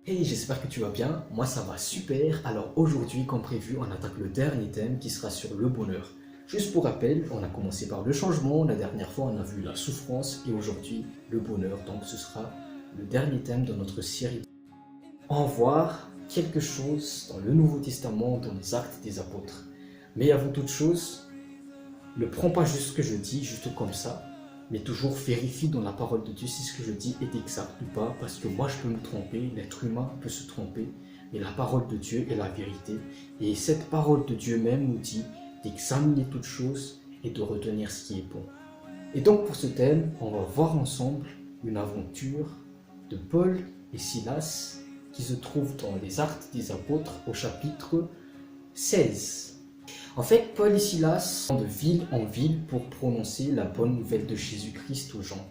Hey, j'espère que tu vas bien, moi ça va super. Alors aujourd'hui, comme prévu, on attaque le dernier thème qui sera sur le bonheur. Juste pour rappel, on a commencé par le changement, la dernière fois on a vu la souffrance et aujourd'hui le bonheur. Donc ce sera le dernier thème de notre série. On va voir quelque chose dans le Nouveau Testament, dans les actes des apôtres. Mais avant toute chose, ne prends pas juste ce que je dis, juste comme ça, mais toujours vérifie dans la parole de Dieu si ce que je dis est exact ou pas, parce que moi je peux me tromper, l'être humain peut se tromper, mais la parole de Dieu est la vérité. Et cette parole de Dieu même nous dit d'examiner toutes choses et de retenir ce qui est bon. Et donc pour ce thème, on va voir ensemble une aventure de Paul et Silas qui se trouve dans les Actes des Apôtres au chapitre 16. En fait, Paul et Silas vont de ville en ville pour prononcer la bonne nouvelle de Jésus-Christ aux gens.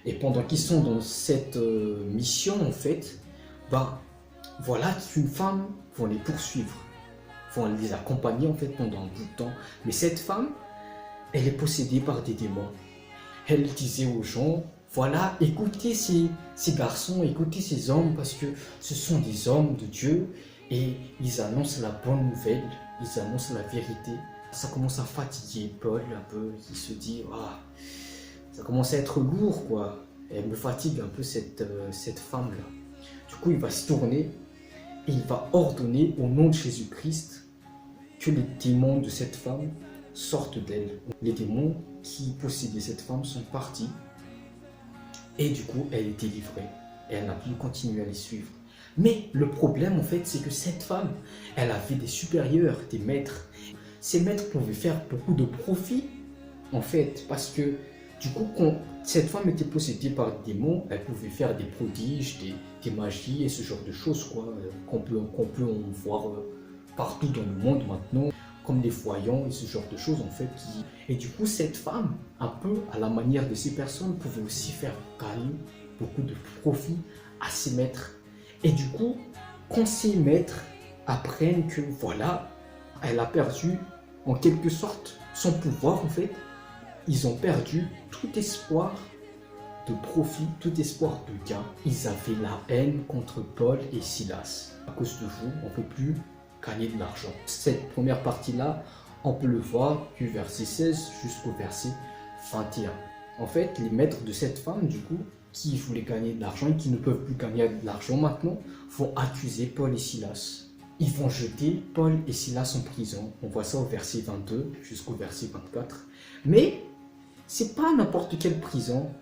Et pendant qu'ils sont dans cette mission, en fait, voilà qu'une femme va les poursuivre, vont les accompagner en fait pendant un bout de temps. Mais cette femme, elle est possédée par des démons. Elle disait aux gens, voilà, écoutez ces garçons, écoutez ces hommes, parce que ce sont des hommes de Dieu et ils annoncent la bonne nouvelle, ils annoncent la vérité. Ça commence à fatiguer Paul un peu, il se dit, ah, ça commence à être lourd quoi, elle me fatigue un peu cette femme-là. Du coup, il va se tourner et il va ordonner au nom de Jésus-Christ que les démons de cette femme sortent d'elle. Les démons qui possédaient cette femme sont partis et du coup, elle est délivrée et elle n'a plus continué à les suivre. Mais le problème, en fait, c'est que cette femme, elle avait des supérieurs, des maîtres. Ces maîtres pouvaient faire beaucoup de profit, en fait, parce que du coup, quand cette femme était possédée par des démons, elle pouvait faire des prodiges, des magies et ce genre de choses, quoi, qu'on peut en voir partout dans le monde maintenant, comme des voyants et ce genre de choses, en fait. Et du coup, cette femme, un peu à la manière de ces personnes, pouvait aussi faire gagner beaucoup de profit à ses maîtres. Et du coup, quand ces maîtres apprennent que voilà, elle a perdu en quelque sorte son pouvoir en fait, ils ont perdu tout espoir de profit, tout espoir de gain. Ils avaient la haine contre Paul et Silas. À cause de vous, on ne peut plus gagner de l'argent. Cette première partie-là, on peut le voir du verset 16 jusqu'au verset 21. En fait, les maîtres de cette femme, du coup, qui voulaient gagner de l'argent et qui ne peuvent plus gagner de l'argent maintenant, vont accuser Paul et Silas. Ils vont jeter Paul et Silas en prison. On voit ça au verset 22 jusqu'au verset 24. Mais c'est pas n'importe quelle prison,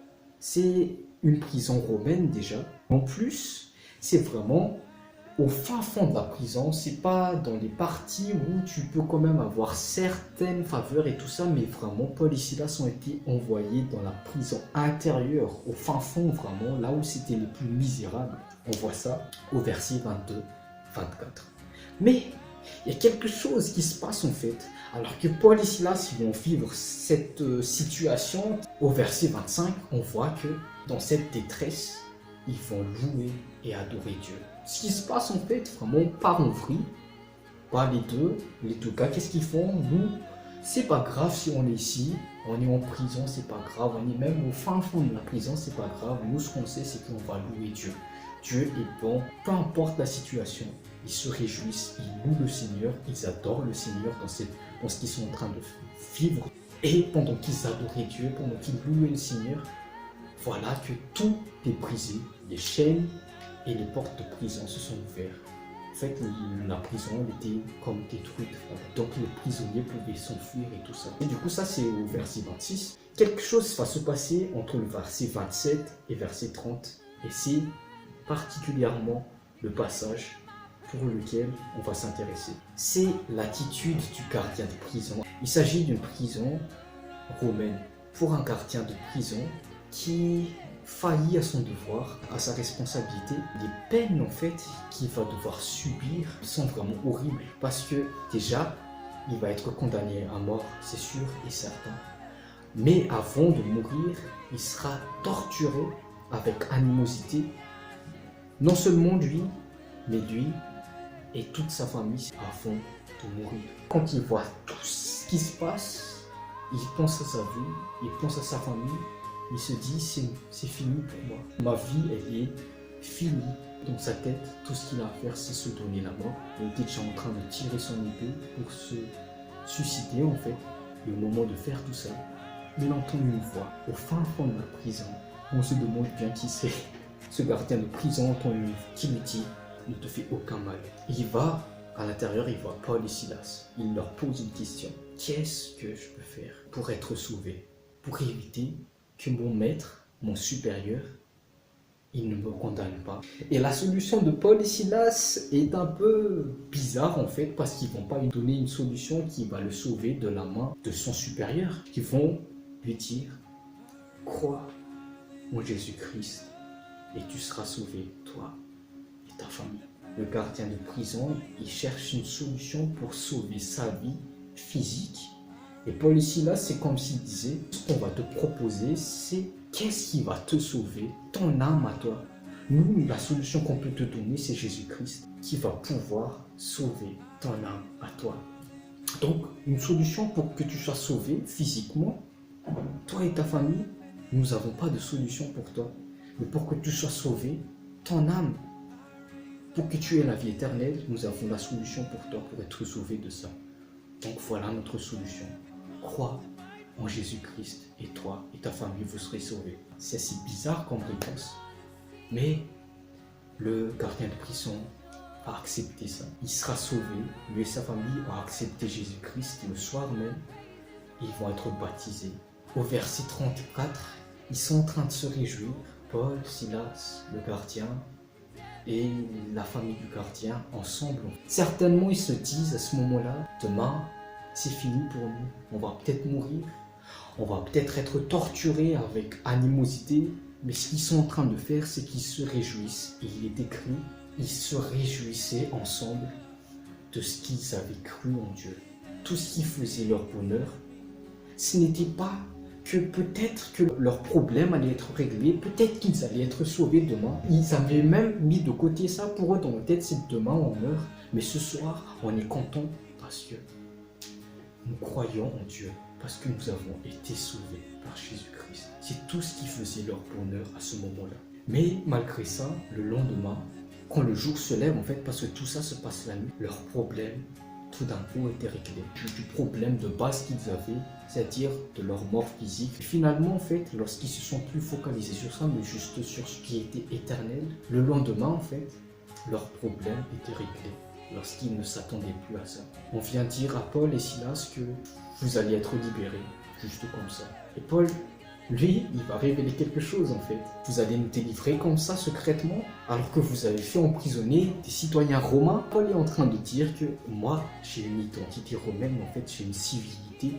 c'est une prison romaine déjà. En plus, c'est vraiment au fin fond de la prison, c'est pas dans les parties où tu peux quand même avoir certaines faveurs et tout ça, mais vraiment Paul et Silas ont été envoyés dans la prison intérieure, au fin fond vraiment, là où c'était les plus misérables. On voit ça au verset 22-24. Mais il y a quelque chose qui se passe en fait, alors que Paul et Silas vont vivre cette situation. Au verset 25, on voit que dans cette détresse, ils vont louer et adorer Dieu. Ce qui se passe en fait, vraiment part en vrille. Les deux gars, qu'est-ce qu'ils font? Nous, c'est pas grave si on est ici, on est en prison, c'est pas grave, on est même au fin fond de la prison, c'est pas grave. Nous, ce qu'on sait, c'est qu'on va louer Dieu. Dieu est bon, peu importe la situation. Ils se réjouissent, ils louent le Seigneur, ils adorent le Seigneur dans ce qu'ils sont en train de vivre. Et pendant qu'ils adoraient Dieu, pendant qu'ils louaient le Seigneur, voilà que tout est brisé, les chaînes et les portes de prison se sont ouvertes. En fait, la prison était comme détruite, donc les prisonniers pouvaient s'enfuir et tout ça. Et du coup, ça c'est au verset 26. Quelque chose va se passer entre le verset 27 et verset 30, et c'est particulièrement le passage pour lequel on va s'intéresser. C'est l'attitude du gardien de prison. Il s'agit d'une prison romaine. Pour un gardien de prison qui faillit à son devoir, à sa responsabilité, les peines en fait qu'il va devoir subir sont vraiment horribles parce que déjà, il va être condamné à mort, c'est sûr et certain. Mais avant de mourir, il sera torturé avec animosité, non seulement lui, mais lui et toute sa famille avant de mourir. Quand il voit tout ce qui se passe, il pense à sa vie, il pense à sa famille, il se dit c'est fini pour moi. Ma vie elle est fini. Dans sa tête, tout ce qu'il a à faire, c'est se donner la mort. Il était déjà en train de tirer son épée pour se suicider en fait. Et au moment de faire tout ça, il entend une voix au fin fond de la prison. On se demande bien qui c'est. Ce gardien de prison entend une voix qui lui dit « Ne te fais aucun mal ». Il va à l'intérieur, il voit Paul et Silas. Il leur pose une question. Qu'est-ce que je peux faire pour être sauvé? Pour éviter que mon maître, mon supérieur, il ne me condamne pas. Et la solution de Paul et Silas est un peu bizarre en fait, parce qu'ils ne vont pas lui donner une solution qui va le sauver de la main de son supérieur. Ils vont lui dire, crois en Jésus-Christ et tu seras sauvé, toi et ta famille. Le gardien de prison, il cherche une solution pour sauver sa vie physique. Et Paul et Silas, c'est comme s'il disait, ce qu'on va te proposer, c'est qu'est-ce qui va te sauver, ton âme à toi. Nous, la solution qu'on peut te donner, c'est Jésus-Christ qui va pouvoir sauver ton âme à toi. Donc, une solution pour que tu sois sauvé physiquement, toi et ta famille, nous n'avons pas de solution pour toi. Mais pour que tu sois sauvé, ton âme, pour que tu aies la vie éternelle, nous avons la solution pour toi, pour être sauvé de ça. Donc voilà notre solution. Crois en Jésus-Christ et toi et ta famille, vous serez sauvés. C'est assez bizarre comme réponse, mais le gardien de prison a accepté ça. Il sera sauvé, lui et sa famille ont accepté Jésus-Christ le soir même. Ils vont être baptisés. Au verset 34, ils sont en train de se réjouir. Paul, Silas, le gardien et la famille du gardien ensemble. Certainement, ils se disent à ce moment-là, demain, c'est fini pour nous. On va peut-être mourir. On va peut-être être torturés avec animosité. Mais ce qu'ils sont en train de faire, c'est qu'ils se réjouissent. Et il est écrit, ils se réjouissaient ensemble de ce qu'ils avaient cru en Dieu. Tout ce qui faisait leur bonheur, ce n'était pas que peut-être que leurs problèmes allaient être réglés, peut-être qu'ils allaient être sauvés demain. Ils avaient même mis de côté ça pour eux dans la tête, c'est demain on meurt. Mais ce soir, on est content parce que nous croyons en Dieu, parce que nous avons été sauvés par Jésus-Christ. C'est tout ce qui faisait leur bonheur à ce moment-là. Mais malgré ça, le lendemain, quand le jour se lève, en fait, parce que tout ça se passe la nuit, leurs problèmes, tout d'un coup, étaient réglés. Du problème de base qu'ils avaient, c'est-à-dire de leur mort physique. Et finalement, en fait, lorsqu'ils se sont plus focalisés sur ça, mais juste sur ce qui était éternel, le lendemain, en fait, leurs problèmes étaient réglés. Lorsqu'ils ne s'attendaient plus à ça. On vient dire à Paul et Silas que vous allez être libérés, juste comme ça. Et Paul, lui, il va révéler quelque chose en fait. Vous allez nous délivrer comme ça, secrètement, alors que vous avez fait emprisonner des citoyens romains. Paul est en train de dire que moi, j'ai une identité romaine, en fait, j'ai une civilité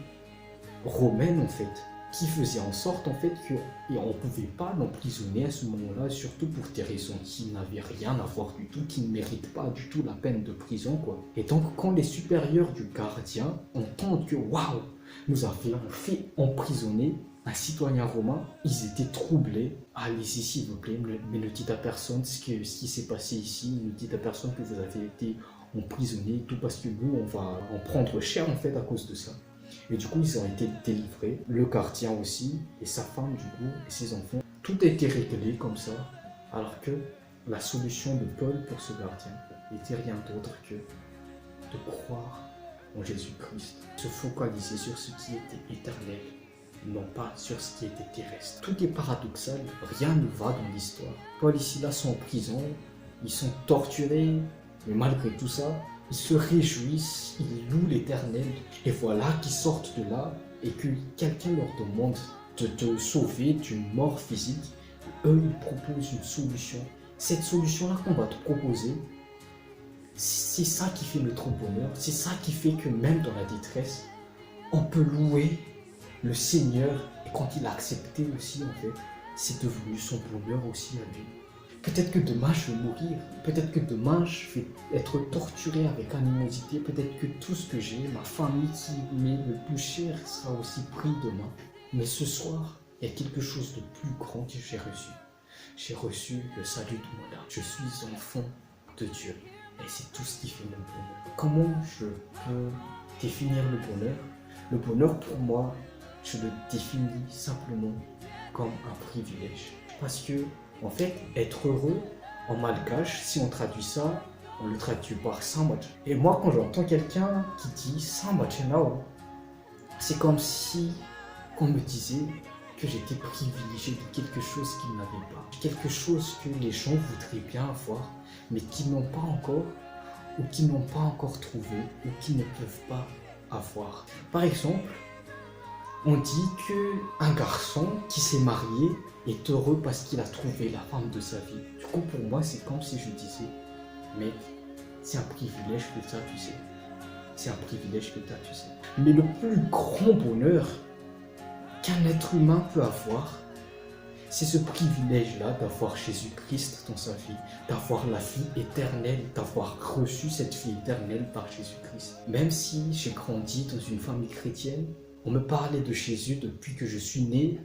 romaine en fait, qui faisait en sorte en fait qu'on ne pouvait pas l'emprisonner à ce moment-là, surtout pour des raisons qui n'avaient rien à voir du tout, qui ne méritent pas du tout la peine de prison quoi. Et donc quand les supérieurs du gardien entendent que waouh, nous avions fait emprisonner un citoyen romain, ils étaient troublés. Allez-y s'il vous plaît, mais ne dites à personne ce qui s'est passé ici, ne dites à personne que vous avez été emprisonné, tout parce que nous on va en prendre cher en fait à cause de ça. Et du coup, ils ont été délivrés, le gardien aussi, et sa femme du coup, et ses enfants. Tout a été réglé comme ça, alors que la solution de Paul pour ce gardien n'était rien d'autre que de croire en Jésus-Christ, se focaliser sur ce qui était éternel, non pas sur ce qui était terrestre. Tout est paradoxal, rien ne va dans l'histoire. Paul et Silas sont en prison, ils sont torturés, mais malgré tout ça, ils se réjouissent, ils louent l'Éternel. Et voilà qu'ils sortent de là et que quelqu'un leur demande de te sauver d'une mort physique. Eux, ils proposent une solution. Cette solution-là qu'on va te proposer, c'est ça qui fait notre bonheur. C'est ça qui fait que même dans la détresse, on peut louer le Seigneur. Et quand il a accepté aussi, en fait, c'est devenu son bonheur aussi à lui. Peut-être que demain je vais mourir, peut-être que demain je vais être torturé avec animosité, peut-être que tout ce que j'ai, ma famille qui m'est le plus cher sera aussi pris demain. Mais ce soir, il y a quelque chose de plus grand que j'ai reçu. J'ai reçu le salut de mon âme. Je suis enfant de Dieu et c'est tout ce qui fait mon bonheur. Comment je peux définir le bonheur? Le bonheur pour moi, je le définis simplement comme un privilège. Parce que en fait, être heureux, En malgache, si on traduit ça, on le traduit par Samaj. Et moi, quand j'entends quelqu'un qui dit Samaj Nao, c'est comme si on me disait que j'étais privilégié de quelque chose qu'ils n'avaient pas. Quelque chose que les gens voudraient bien avoir, mais qu'ils n'ont pas encore, ou qu'ils n'ont pas encore trouvé, ou qu'ils ne peuvent pas avoir. Par exemple, on dit qu'un garçon qui s'est marié est heureux parce qu'il a trouvé la femme de sa vie. Du coup, pour moi, c'est comme si je disais, mec, c'est un privilège que tu as, tu sais. C'est un privilège que tu as, tu sais. Mais le plus grand bonheur qu'un être humain peut avoir, c'est ce privilège-là d'avoir Jésus-Christ dans sa vie, d'avoir la vie éternelle, d'avoir reçu cette vie éternelle par Jésus-Christ. Même si j'ai grandi dans une famille chrétienne, on me parlait de Jésus depuis que je suis né,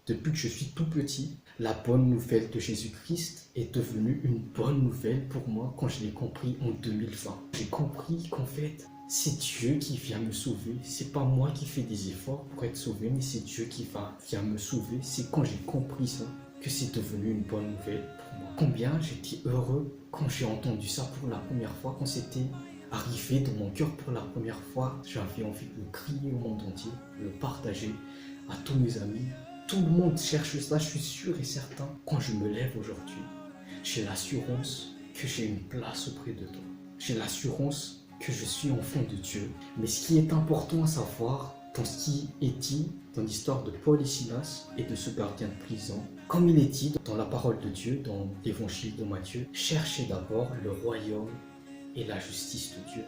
depuis que je suis tout petit. La bonne nouvelle de Jésus-Christ est devenue une bonne nouvelle pour moi quand je l'ai compris en 2020. J'ai compris qu'en fait, c'est Dieu qui vient me sauver. C'est pas moi qui fais des efforts pour être sauvé, mais c'est Dieu qui vient me sauver. C'est quand j'ai compris ça que c'est devenu une bonne nouvelle pour moi. Combien j'étais heureux quand j'ai entendu ça pour la première fois, quand c'était arrivé dans mon cœur pour la première fois. J'avais envie de le crier au monde entier, de le partager à tous mes amis. Tout le monde cherche ça, je suis sûr et certain. Quand je me lève aujourd'hui, j'ai l'assurance que j'ai une place auprès de toi. J'ai l'assurance que je suis enfant de Dieu. Mais ce qui est important à savoir dans ce qui est dit dans l'histoire de Paul et Silas et de ce gardien de prison, comme il est dit dans la parole de Dieu, dans l'évangile de Matthieu, cherchez d'abord le royaume et la justice de Dieu.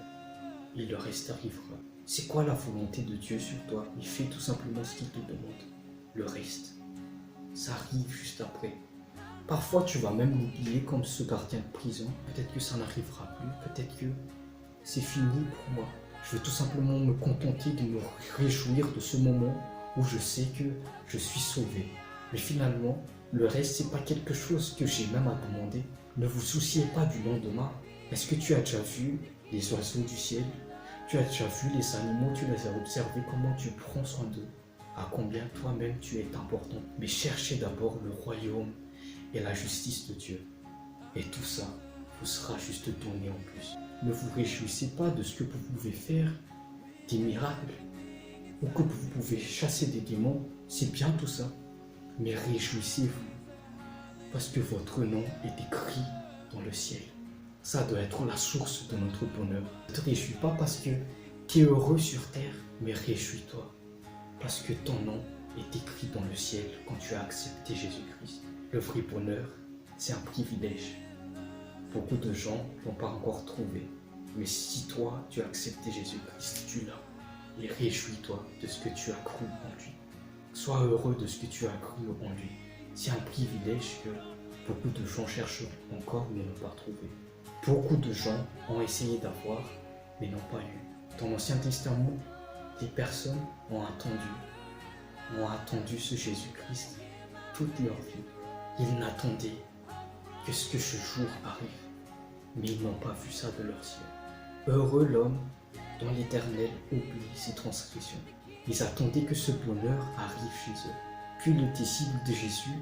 Et le reste arrivera. C'est quoi la volonté de Dieu sur toi? Il fait tout simplement ce qu'il te demande. Le reste, ça arrive juste après. Parfois, tu vas même l'oublier comme ce gardien de prison. Peut-être que ça n'arrivera plus. Peut-être que c'est fini pour moi. Je vais tout simplement me contenter de me réjouir de ce moment où je sais que je suis sauvé. Mais finalement, le reste, c'est pas quelque chose que j'ai même à demander. Ne vous souciez pas du lendemain. Est-ce que tu as déjà vu les oiseaux du ciel? Tu as déjà vu les animaux? Tu les as observés? Comment tu prends soin d'eux? À combien toi-même tu es important? Mais cherchez d'abord le royaume et la justice de Dieu. Et tout ça vous sera juste donné en plus. Ne vous réjouissez pas de ce que vous pouvez faire, des miracles, ou que vous pouvez chasser des démons. C'est bien tout ça. Mais réjouissez-vous, parce que votre nom est écrit dans le ciel. Ça doit être la source de notre bonheur. Ne te réjouis pas parce que tu es heureux sur terre, mais réjouis-toi. Parce que ton nom est écrit dans le ciel quand tu as accepté Jésus-Christ. Le vrai bonheur, c'est un privilège. Beaucoup de gens ne l'ont pas encore trouvé. Mais si toi, tu as accepté Jésus-Christ, tu l'as. Et réjouis-toi de ce que tu as cru en lui. Sois heureux de ce que tu as cru en lui. C'est un privilège que beaucoup de gens cherchent encore mais n'ont pas trouvé. Beaucoup de gens ont essayé d'avoir mais n'ont pas eu. Dans l'Ancien Testament, des personnes ont attendu ce Jésus-Christ toute leur vie. Ils n'attendaient que ce jour arrive, mais ils n'ont pas vu ça de leurs yeux. Heureux l'homme dont l'Éternel oublie ses transgressions. Ils attendaient que ce bonheur arrive chez eux. Puis les disciples de Jésus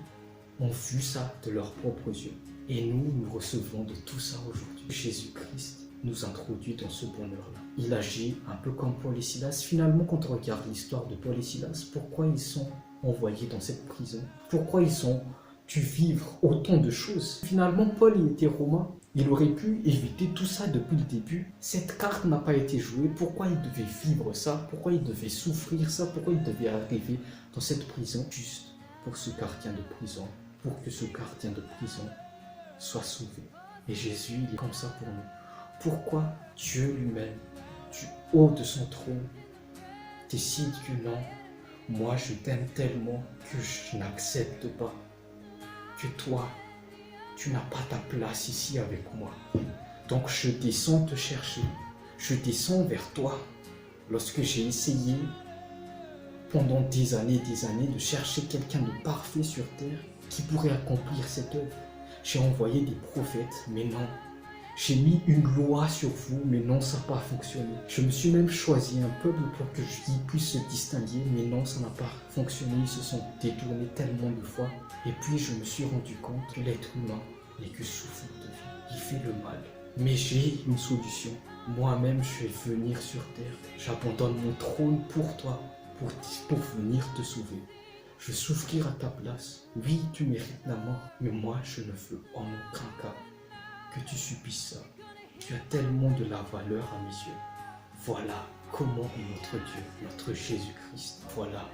ont vu ça de leurs propres yeux. Et nous recevons de tout ça aujourd'hui. Jésus-Christ nous introduit dans ce bonheur-là. Il agit un peu comme Paul et Silas. Finalement, quand on regarde l'histoire de Paul et Silas, pourquoi ils sont envoyés dans cette prison? Pourquoi ils ont dû vivre autant de choses? Finalement, Paul, il était romain. Il aurait pu éviter tout ça depuis le début. Cette carte n'a pas été jouée. Pourquoi il devait vivre ça? Pourquoi il devait souffrir ça? Pourquoi il devait arriver dans cette prison? Juste pour ce gardien de prison. Pour que ce gardien de prison soit sauvé. Et Jésus, il est comme ça pour nous. Pourquoi Dieu lui-même, du haut de son trône, décide que non, moi je t'aime tellement que je n'accepte pas que toi, tu n'as pas ta place ici avec moi. Donc je descends te chercher, je descends vers toi. Lorsque j'ai essayé pendant des années de chercher quelqu'un de parfait sur terre qui pourrait accomplir cette œuvre, j'ai envoyé des prophètes, mais non. J'ai mis une loi sur vous, mais non, ça n'a pas fonctionné. Je me suis même choisi un peuple pour que je puisse se distinguer, mais non, ça n'a pas fonctionné. Ils se sont détournés tellement de fois. Et puis, je me suis rendu compte que l'être humain n'est que souffle de vie. Il fait le mal. Mais j'ai une solution. Moi-même, je vais venir sur terre. J'abandonne mon trône pour toi, pour venir te sauver. Je vais souffrir à ta place. Oui, tu mérites la mort, mais moi, je ne veux en aucun cas que tu subisses ça. Tu as tellement de la valeur à mes yeux. Voilà comment est notre Dieu, notre Jésus-Christ. Voilà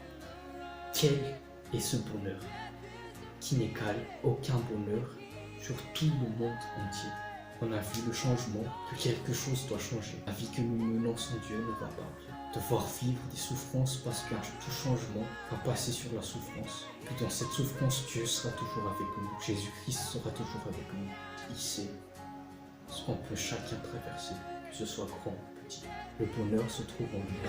quel est ce bonheur qui n'égale aucun bonheur sur tout le monde entier. On a vu le changement, que quelque chose doit changer. La vie que nous menons sans Dieu ne va pas bien. Devoir vivre des souffrances parce que tout changement va passer sur la souffrance. Puis dans cette souffrance, Dieu sera toujours avec nous. Jésus-Christ sera toujours avec nous. Il sait ce qu'on peut chacun traverser, que ce soit grand ou petit. Le bonheur se trouve en lui.